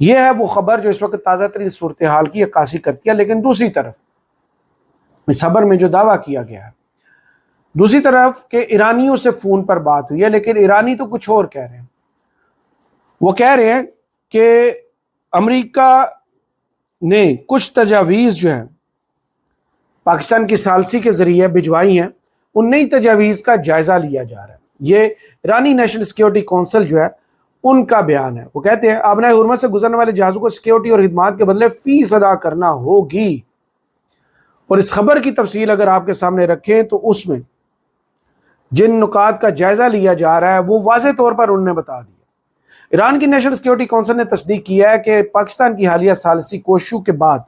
یہ ہے وہ خبر جو اس وقت تازہ ترین صورتحال کی عکاسی کرتی ہے۔ لیکن دوسری طرف اس خبر میں جو دعویٰ کیا گیا ہے، دوسری طرف کہ ایرانیوں سے فون پر بات ہوئی ہے، لیکن ایرانی تو کچھ اور کہہ رہے ہیں۔ وہ کہہ رہے ہیں کہ امریکہ نے کچھ تجاویز جو ہیں پاکستان کی ثالثی کے ذریعے بھجوائی ہیں، ان نئی تجاویز کا جائزہ لیا جا رہا ہے۔ یہ ایرانی نیشنل سیکیورٹی کونسل جو ہے ان کا بیان ہے۔ وہ کہتے ہیں آبنائے ہرمز سے گزرنے والے جہازوں کو سیکیورٹی اور خدمات کے بدلے فیس ادا کرنا ہوگی۔ اور اس خبر کی تفصیل اگر آپ کے سامنے رکھیں تو اس میں جن نکات کا جائزہ لیا جا رہا ہے وہ واضح طور پر انہوں نے بتا دیا۔ ایران کی نیشنل سیکیورٹی کونسل نے تصدیق کیا ہے کہ پاکستان کی حالیہ ثالثی کوششوں کے بعد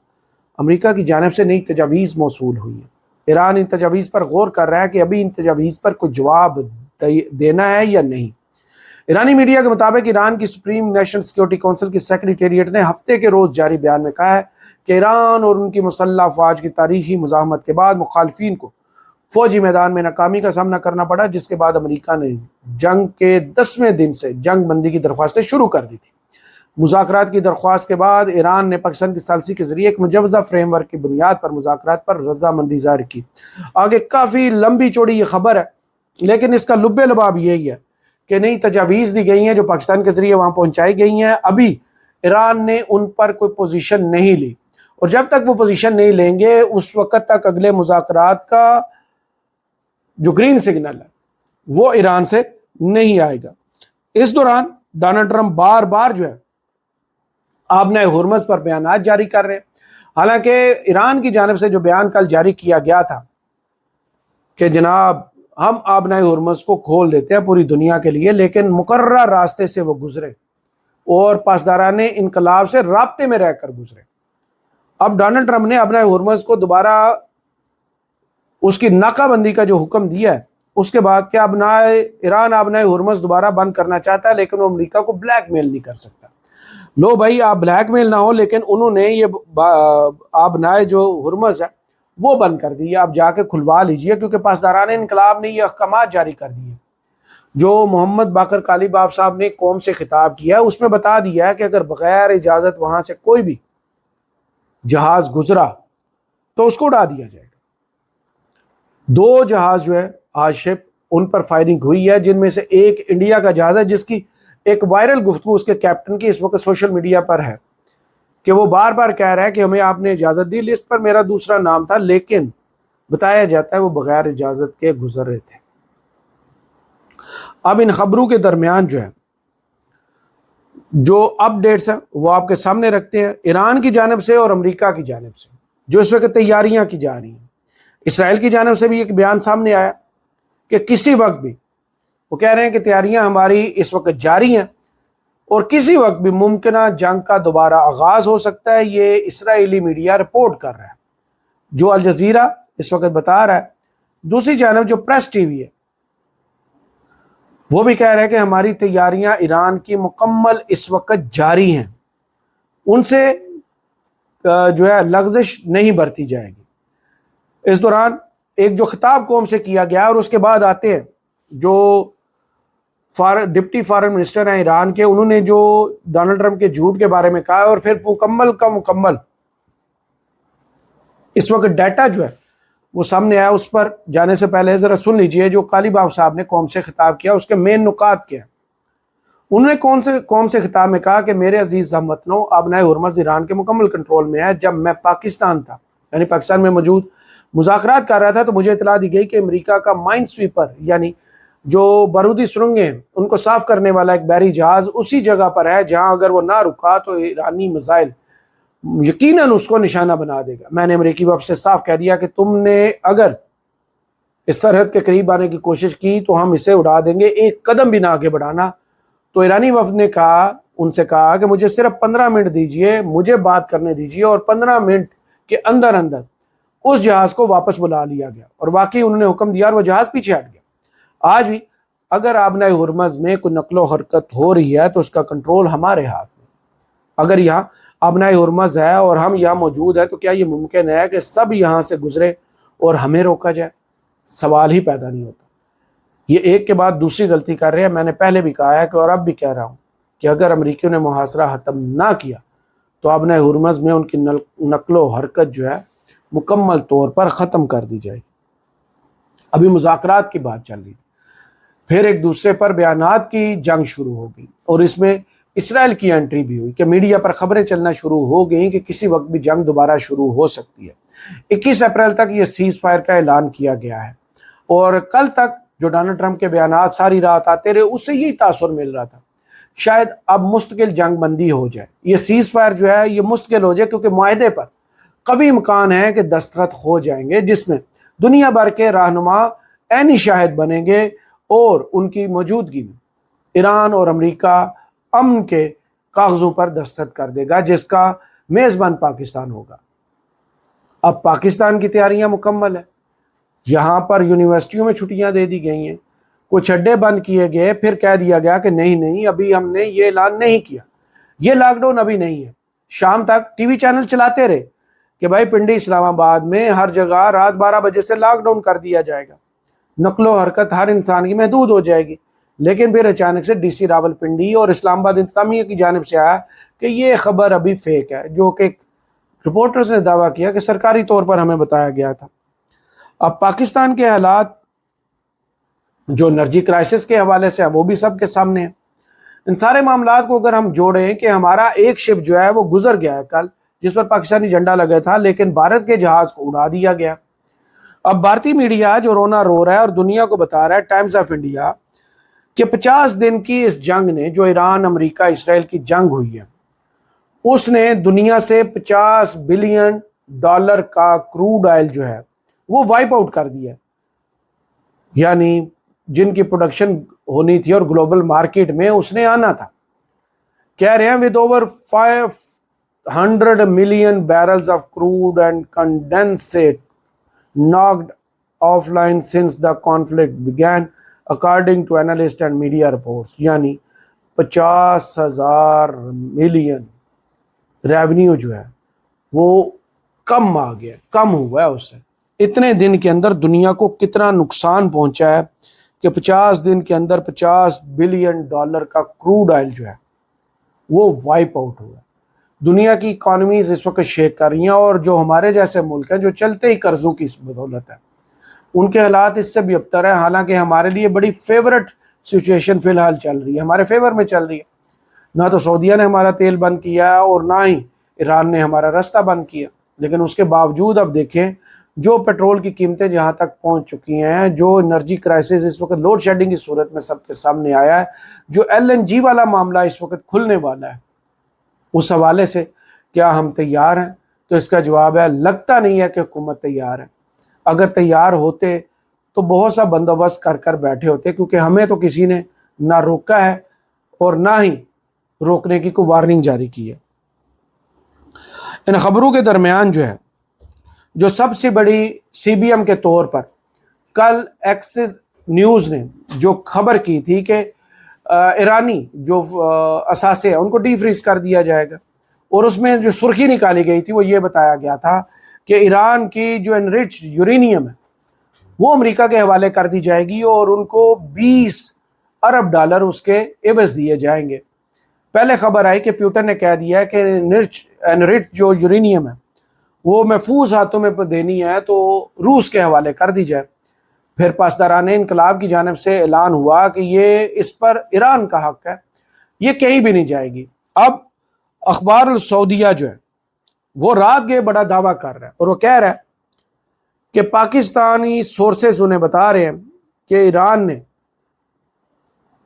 امریکہ کی جانب سے نئی تجاویز موصول ہوئی ہیں۔ ایران ان تجاویز پر غور کر رہا ہے کہ ابھی ان تجاویز پر کوئی جواب دینا ہے یا نہیں۔ ایرانی میڈیا کے مطابق ایران کی سپریم نیشنل سیکیورٹی کونسل کی سیکریٹریٹ نے ہفتے کے روز جاری بیان میں کہا ہے کہ ایران اور ان کی مسلح افواج کی تاریخی مزاحمت کے بعد مخالفین کو فوجی میدان میں ناکامی کا سامنا کرنا پڑا، جس کے بعد امریکہ نے جنگ کے 10ویں دن سے جنگ بندی کی درخواستیں شروع کر دی تھی۔ مذاکرات کی درخواست کے بعد ایران نے پاکستان کی ثالثی کے ذریعے ایک مجوزہ فریم ورک کی بنیاد پر مذاکرات پر رضامندی ظاہر کی۔ آگے کافی لمبی چوڑی یہ خبر ہے، لیکن اس کا لب لباب یہی ہے کہ نئی تجاویز دی گئی ہیں جو پاکستان کے ذریعے وہاں پہنچائی گئی ہیں۔ ابھی ایران نے ان پر کوئی پوزیشن نہیں لی، اور جب تک وہ پوزیشن نہیں لیں گے اس وقت تک اگلے مذاکرات کا جو گرین سگنل ہے وہ ایران سے نہیں آئے گا۔ اس دوران ڈونلڈ ٹرمپ بار بار جو ہے آبنائے ہرمز پر بیانات جاری کر رہے ہیں۔ حالانکہ ایران کی جانب سے جو بیان کل جاری کیا گیا تھا کہ جناب ہم آبنائے ہرمز کو کھول دیتے ہیں پوری دنیا کے لیے، لیکن مقررہ راستے سے وہ گزرے اور پاسداران انقلاب سے رابطے میں رہ کر گزرے۔ اب ڈونلڈ ٹرمپ نے آبنائے ہرمز کو دوبارہ اس کی ناکہ بندی کا جو حکم دیا ہے اس کے بعد کہ ایران آبنائے ہرمز دوبارہ بند کرنا چاہتا ہے، لیکن وہ امریکہ کو بلیک میل نہیں کر سکتا۔ لو بھائی آپ بلیک میل نہ ہو، لیکن انہوں نے یہ آبنائے جو ہرمز ہے وہ بند کر دی ہے، آپ جا کے کھلوا لیجئے، کیونکہ پاسداران انقلاب نے یہ احکامات جاری کر دیے جو محمد باقر کالیباف صاحب نے قوم سے خطاب کیا ہے۔ اس میں بتا دیا ہے کہ اگر بغیر اجازت وہاں سے کوئی بھی جہاز گزرا تو اس کو اڑا دیا جائے گا۔ 2 جہاز جو ہے آج شپ ان پر فائرنگ ہوئی ہے، جن میں سے ایک انڈیا کا جہاز ہے جس کی ایک وائرل گفتگو اس کے کیپٹن کی اس وقت سوشل میڈیا پر ہے کہ وہ بار بار کہہ رہا ہے کہ ہمیں آپ نے اجازت دی، لسٹ پر میرا دوسرا نام تھا، لیکن بتایا جاتا ہے وہ بغیر اجازت کے گزر رہے تھے۔ اب ان خبروں کے درمیان جو ہے جو اپ ڈیٹس ہیں وہ آپ کے سامنے رکھتے ہیں ایران کی جانب سے اور امریکہ کی جانب سے جو اس وقت تیاریاں کی جا رہی ہیں۔ اسرائیل کی جانب سے بھی ایک بیان سامنے آیا کہ کسی وقت بھی وہ کہہ رہے ہیں کہ تیاریاں ہماری اس وقت جاری ہیں اور کسی وقت بھی ممکنہ جنگ کا دوبارہ آغاز ہو سکتا ہے۔ یہ اسرائیلی میڈیا رپورٹ کر رہا ہے، جو الجزیرہ اس وقت بتا رہا ہے۔ دوسری جانب جو پریس ٹی وی ہے وہ بھی کہہ رہے ہیں کہ ہماری تیاریاں ایران کی مکمل اس وقت جاری ہیں، ان سے جو ہے لغزش نہیں برتی جائے گی۔ اس دوران ایک جو خطاب قوم سے کیا گیا اور اس کے بعد آتے ہیں جو ڈپٹی فارن منسٹر ہیں ایران کے، انہوں نے جو ڈونلڈ ٹرمپ کے جھوٹ کے بارے میں کہا اور پھر مکمل کا مکمل اس وقت ڈیٹا جو ہے وہ سامنے آیا۔ اس پر جانے سے پہلے ذرا سن لیجئے جو کالیباف صاحب نے قوم سے خطاب کیا، اس کے مین نکات کیا۔ انہوں نے قوم سے خطاب میں کہا کہ میرے عزیز ہم وطنوں، آبنائے ہرمز ایران کے مکمل کنٹرول میں ہے۔ جب میں پاکستان تھا، یعنی پاکستان میں موجود مذاکرات کر رہا تھا، تو مجھے اطلاع دی گئی کہ امریکہ کا مائن سویپر یعنی جو بارودی سرنگیں ہیں ان کو صاف کرنے والا ایک بحری جہاز اسی جگہ پر ہے جہاں اگر وہ نہ رکا تو ایرانی میزائل یقیناً اس کو نشانہ بنا دے گا۔ میں نے امریکی وفد سے صاف کہہ دیا کہ تم نے اگر اس سرحد کے قریب آنے کی کوشش کی تو ہم اسے اڑا دیں گے، ایک قدم بھی نہ آگے بڑھانا۔ تو ایرانی وفد نے ان سے کہا کہ مجھے صرف 15 منٹ دیجئے، مجھے بات کرنے دیجئے، اور 15 منٹ کے اندر اس جہاز کو واپس بلا لیا گیا، اور واقعی انہوں نے حکم دیا اور وہ جہاز پیچھے ہٹ گیا۔ آج بھی اگر آبنائے ہرمز میں کوئی نقل و حرکت ہو رہی ہے تو اس کا کنٹرول ہمارے ہاتھ میں۔ اگر یہاں آبنائے ہرمز ہے اور ہم یہاں موجود ہیں تو کیا یہ ممکن ہے کہ سب یہاں سے گزرے اور ہمیں روکا جائے؟ سوال ہی پیدا نہیں ہوتا۔ یہ ایک کے بعد دوسری غلطی کر رہے ہیں۔ میں نے پہلے بھی کہا ہے کہ اور اب بھی کہہ رہا ہوں کہ اگر امریکیوں نے محاصرہ ختم نہ کیا تو ابن ہرمز میں ان کی نقل و حرکت جو ہے مکمل طور پر ختم کر دی جائے گی۔ ابھی مذاکرات کی بات چل رہی تھی، پھر ایک دوسرے پر بیانات کی جنگ شروع ہو گئی، اور اس میں اسرائیل کی انٹری بھی ہوئی کہ میڈیا پر خبریں چلنا شروع ہو گئیں کہ کسی وقت بھی جنگ دوبارہ شروع ہو سکتی ہے۔ 21 اپریل تک یہ سیز فائر کا اعلان کیا گیا ہے، اور کل تک جو ڈونلڈ ٹرمپ کے بیانات ساری رات آتے رہے اس سے یہی تاثر مل رہا تھا شاید اب مستقل جنگ بندی ہو جائے، یہ سیز فائر جو ہے یہ مستقل ہو جائے، کیونکہ معاہدے پر قوی امکان ہے کہ دستخط ہو جائیں گے جس میں دنیا بھر کے رہنما عینی شاہد بنیں گے، اور ان کی موجودگی میں ایران اور امریکہ امن کے کاغذوں پر دستخط کر دے گا جس کا میزبان پاکستان ہوگا۔ اب پاکستان کی تیاریاں مکمل ہیں، یہاں پر یونیورسٹیوں میں چھٹیاں دے دی گئی ہیں، کچھ اڈے بند کیے گئے، پھر کہہ دیا گیا کہ نہیں ابھی ہم نے یہ اعلان نہیں کیا، یہ لاک ڈاؤن ابھی نہیں ہے۔ شام تک ٹی وی چینل چلاتے رہے کہ بھائی پنڈی اسلام آباد میں ہر جگہ رات 12 بجے سے لاک ڈاؤن کر دیا جائے گا، نقل و حرکت ہر انسان کی محدود ہو جائے گی، لیکن پھر اچانک سے ڈی سی راول پنڈی اور اسلام آباد انتظامیہ کی جانب سے آیا کہ یہ خبر ابھی فیک ہے، جو کہ رپورٹرز نے دعویٰ کیا کہ سرکاری طور پر ہمیں بتایا گیا تھا۔ اب پاکستان کے حالات جو انرجی کرائسس کے حوالے سے وہ بھی سب کے سامنے ہیں۔ ان سارے معاملات کو اگر ہم جوڑیں کہ ہمارا ایک شپ جو ہے وہ گزر گیا ہے کل، جس پر پاکستانی جھنڈا لگا تھا، لیکن بھارت کے جہاز کو اڑا دیا گیا۔ اب بھارتی میڈیا جو رونا رو رہا ہے اور دنیا کو بتا رہا ہے، ٹائمز آف انڈیا، کہ 50 دن کی اس جنگ نے، جو ایران امریکہ اسرائیل کی جنگ ہوئی ہے، اس نے دنیا سے $50 بلین کا کروڈ آئل جو ہے وہ وائپ آؤٹ کر دیا، یعنی جن کی پروڈکشن ہونی تھی اور گلوبل مارکیٹ میں اس نے آنا تھا۔ کہہ رہے ہیں with over 500 million barrels of crude and condensate knocked offline since the conflict began according to analysts and media reports، یعنی 50,000 ملین ریونیو جو ہے وہ کم آ گیا، کم ہوا ہے اس سے۔ اتنے دن کے اندر دنیا کو کتنا نقصان پہنچا ہے کہ 50 دن کے اندر $50 بلین کا کروڈ آئل جو ہے وہ وائپ آؤٹ ہوا ہے۔ دنیا کی اکانومیز اس وقت شیک کر رہی ہیں، اور جو ہمارے جیسے ملک ہیں جو چلتے ہی قرضوں کی بدولت ہے، ان کے حالات اس سے بھی ابتر ہیں، حالانکہ ہمارے لیے بڑی فیورٹ سچویشن فی الحال چل رہی ہے، ہمارے فیور میں چل رہی ہے۔ نہ تو سعودیہ نے ہمارا تیل بند کیا اور نہ ہی ایران نے ہمارا رستہ بند کیا، لیکن اس کے باوجود اب دیکھیں جو پیٹرول کی قیمتیں جہاں تک پہنچ چکی ہیں، جو انرجی کرائسس اس وقت لوڈ شیڈنگ کی صورت میں سب کے سامنے آیا ہے، جو LNG والا معاملہ اس وقت کھلنے والا ہے، اس حوالے سے کیا ہم تیار ہیں؟ تو اس کا جواب ہے لگتا نہیں ہے کہ حکومت تیار ہے۔ اگر تیار ہوتے تو بہت سا بندوبست کر کر بیٹھے ہوتے، کیونکہ ہمیں تو کسی نے نہ روکا ہے اور نہ ہی روکنے کی کوئی وارننگ جاری کی ہے۔ ان خبروں کے درمیان جو ہے، جو سب سے بڑی CBM کے طور پر کل ایکسس نیوز نے جو خبر کی تھی کہ ایرانی جو اثاثے ہیں ان کو ڈی فریز کر دیا جائے گا، اور اس میں جو سرخی نکالی گئی تھی وہ یہ بتایا گیا تھا کہ ایران کی جو انرچ یورینیم ہے وہ امریکہ کے حوالے کر دی جائے گی، اور ان کو $20 ارب اس کے عوض دیے جائیں گے۔ پہلے خبر آئی کہ پیوٹن نے کہہ دیا ہے کہ انرچ جو یورینیم ہے وہ محفوظ ہاتھوں میں دینی ہے تو روس کے حوالے کر دی جائے۔ پھر پاسداران انقلاب کی جانب سے اعلان ہوا کہ یہ اس پر ایران کا حق ہے، یہ کہیں بھی نہیں جائے گی۔ اب اخبار السعودیہ جو ہے وہ رات گئے بڑا دعویٰ کر رہا ہے، اور وہ کہہ رہا ہے کہ پاکستانی سورسز انہیں بتا رہے ہیں کہ ایران نے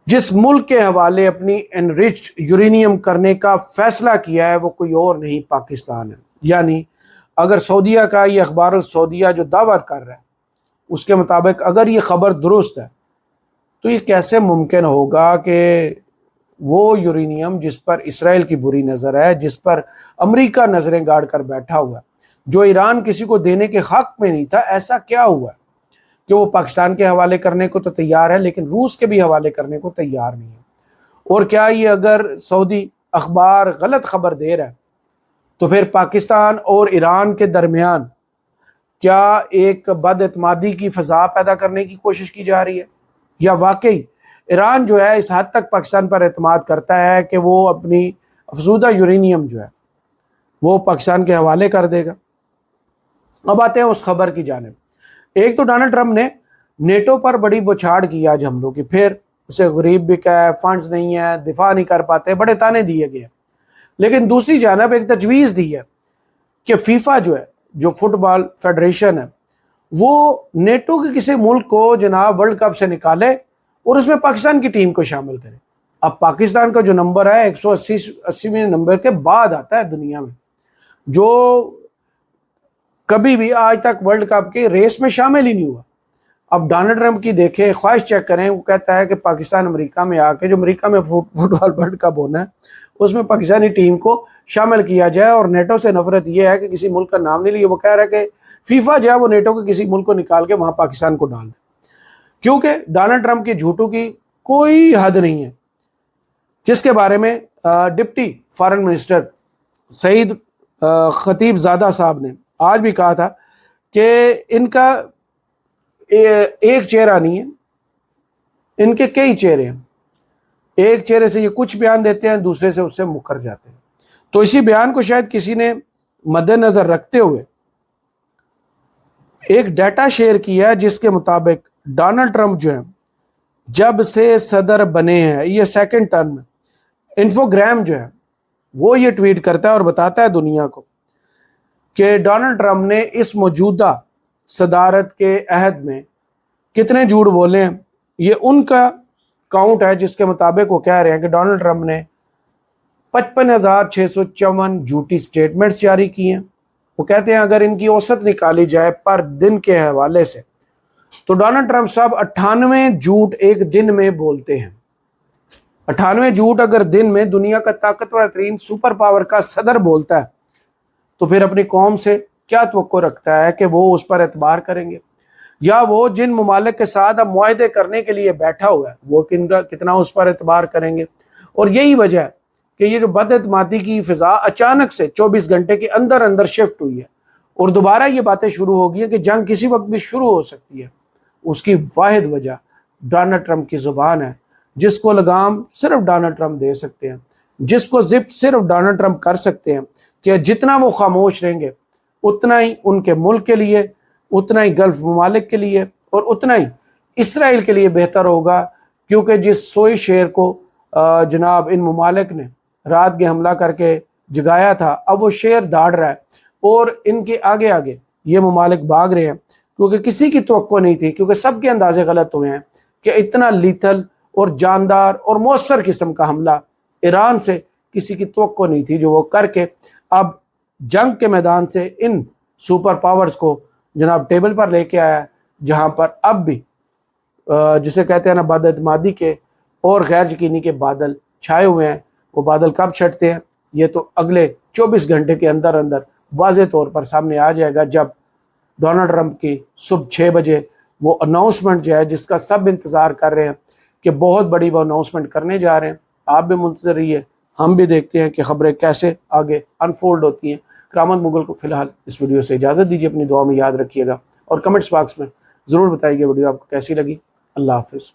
جس ملک کے حوالے اپنی انرچ یورینیم کرنے کا فیصلہ کیا ہے وہ کوئی اور نہیں، پاکستان ہے۔ یعنی اگر سعودیہ کا یہ اخبار السعودیہ جو دعویٰ کر رہا ہے اس کے مطابق اگر یہ خبر درست ہے تو یہ کیسے ممکن ہوگا کہ وہ یورینیم جس پر اسرائیل کی بری نظر ہے، جس پر امریکہ نظریں گاڑ کر بیٹھا ہوا ہے، جو ایران کسی کو دینے کے حق میں نہیں تھا، ایسا کیا ہوا ہے کہ وہ پاکستان کے حوالے کرنے کو تو تیار ہے لیکن روس کے بھی حوالے کرنے کو تیار نہیں ہے؟ اور کیا یہ اگر سعودی اخبار غلط خبر دے رہا ہے تو پھر پاکستان اور ایران کے درمیان کیا ایک بد اعتمادی کی فضا پیدا کرنے کی کوشش کی جا رہی ہے، یا واقعی ایران جو ہے اس حد تک پاکستان پر اعتماد کرتا ہے کہ وہ اپنی افزودہ یورینیم جو ہے وہ پاکستان کے حوالے کر دے گا۔ اب آتے ہیں اس خبر کی جانب۔ ایک تو ڈونلڈ ٹرمپ نے نیٹو پر بڑی بچھاڑ کی آج حملوں کی، پھر اسے غریب بھی کہا ہے، فنڈز نہیں ہے، دفاع نہیں کر پاتے، بڑے تانے دیے گئے۔ لیکن دوسری جانب ایک تجویز دی ہے کہ فیفا جو ہے، جو فٹ بال فیڈریشن ہے، وہ نیٹو کے کسی ملک کو جناب ورلڈ کپ سے نکالے اور اس میں پاکستان کی ٹیم کو شامل کرے۔ اب پاکستان کا جو نمبر ہے 180 نمبر کے بعد آتا ہے دنیا میں، جو کبھی بھی آج تک ورلڈ کپ کی ریس میں شامل ہی نہیں ہوا۔ اب ڈونلڈ ٹرمپ کی دیکھیں خواہش چیک کریں، وہ کہتا ہے کہ پاکستان امریکہ میں آ کے جو امریکہ میں فٹ بال ورلڈ کپ ہونا ہے اس میں پاکستانی ٹیم کو شامل کیا جائے، اور نیٹو سے نفرت یہ ہے کہ کسی ملک کا نام نہیں لیا، وہ کہہ رہا ہے کہ فیفا جو ہے وہ نیٹو کے کسی ملک کو نکال کے وہاں پاکستان کو ڈال دے، کیونکہ ڈونلڈ ٹرمپ کی جھوٹوں کی کوئی حد نہیں ہے، جس کے بارے میں ڈپٹی فارن منسٹر سعید خطیب زادہ صاحب نے آج بھی کہا تھا کہ ان کا ایک چہرہ نہیں ہے، ان کے کئی چہرے ہیں، ایک چہرے سے یہ کچھ بیان دیتے ہیں، دوسرے سے اس سے مکر جاتے ہیں۔ تو اسی بیان کو شاید کسی نے مد نظر رکھتے ہوئے ایک ڈیٹا شیئر کیا جس کے مطابق ڈونلڈ ٹرمپ جو ہے جب سے صدر بنے ہیں، یہ سیکنڈ ٹرم میں، انفوگرام جو ہے وہ یہ ٹویٹ کرتا ہے اور بتاتا ہے دنیا کو کہ ڈونلڈ ٹرمپ نے اس موجودہ صدارت کے عہد میں کتنے جھوٹ بولے ہیں۔ یہ ان کا کاؤنٹ ہے جس کے مطابق وہ کہہ رہے ہیں کہ ڈونلڈ ٹرمپ نے 55,654 جھوٹی سٹیٹمنٹس جاری کی ہیں۔ وہ کہتے ہیں اگر ان کی اوسط نکالی جائے پر دن کے حوالے سے تو ڈونلڈ ٹرمپ صاحب 98 جھوٹ ایک دن میں بولتے ہیں۔ 98 جھوٹ اگر دن میں دنیا کا طاقتور ترین سپر پاور کا صدر بولتا ہے تو پھر اپنی قوم سے کیا توقع رکھتا ہے کہ وہ اس پر اعتبار کریں گے، یا وہ جن ممالک کے ساتھ اب معاہدے کرنے کے لیے بیٹھا ہوا ہے وہ کتنا اس پر اعتبار کریں گے۔ اور یہی وجہ ہے کہ یہ جو بد اعتمادی کی فضا اچانک سے 24 گھنٹے کے اندر اندر شفٹ ہوئی ہے اور دوبارہ یہ باتیں شروع ہو گئی ہیں کہ جنگ کسی وقت بھی شروع ہو سکتی ہے، اس کی واحد وجہ ڈونلڈ ٹرمپ کی زبان ہے، جس کو لگام صرف ڈونلڈ ٹرمپ دے سکتے ہیں، جس کو زپ صرف ڈونلڈ ٹرمپ کر سکتے ہیں کہ جتنا وہ خاموش رہیں گے اتنا ہی ان کے ملک کے لیے، اتنا ہی گلف ممالک کے لیے اور اتنا ہی اسرائیل کے لیے بہتر ہوگا، کیونکہ جس سوئی شیر کو جناب ان ممالک نے رات کے حملہ کر کے جگایا تھا اب وہ شیر داڑ رہا ہے اور ان کے آگے آگے یہ ممالک بھاگ رہے ہیں، کیونکہ کسی کی توقع نہیں تھی، کیونکہ سب کے اندازے غلط ہوئے ہیں کہ اتنا لیتھل اور جاندار اور مؤثر قسم کا حملہ ایران سے کسی کی توقع نہیں تھی جو وہ کر کے اب جنگ کے میدان سے ان سپر پاورز کو جناب ٹیبل پر لے کے آیا ہے، جہاں پر اب بھی جسے کہتے ہیں نا بد اعتمادی کے اور غیر یقینی کے بادل چھائے ہوئے ہیں۔ وہ بادل کب چھٹتے ہیں یہ تو اگلے 24 گھنٹے کے اندر اندر واضح طور پر سامنے آ جائے گا، جب ڈونلڈ ٹرمپ کی صبح 6 بجے وہ اناؤنسمنٹ جو ہے جس کا سب انتظار کر رہے ہیں کہ بہت بڑی وہ اناؤنسمنٹ کرنے جا رہے ہیں۔ آپ بھی منتظر رہیے، ہم بھی دیکھتے ہیں کہ خبریں کیسے آگے انفولڈ ہوتی ہیں۔ کرامت مغل کو فی الحال اس ویڈیو سے اجازت دیجیے، اپنی دعا میں یاد رکھیے گا اور کمنٹس باکس میں ضرور بتائیے ویڈیو آپ کو کیسی لگی۔ اللہ حافظ۔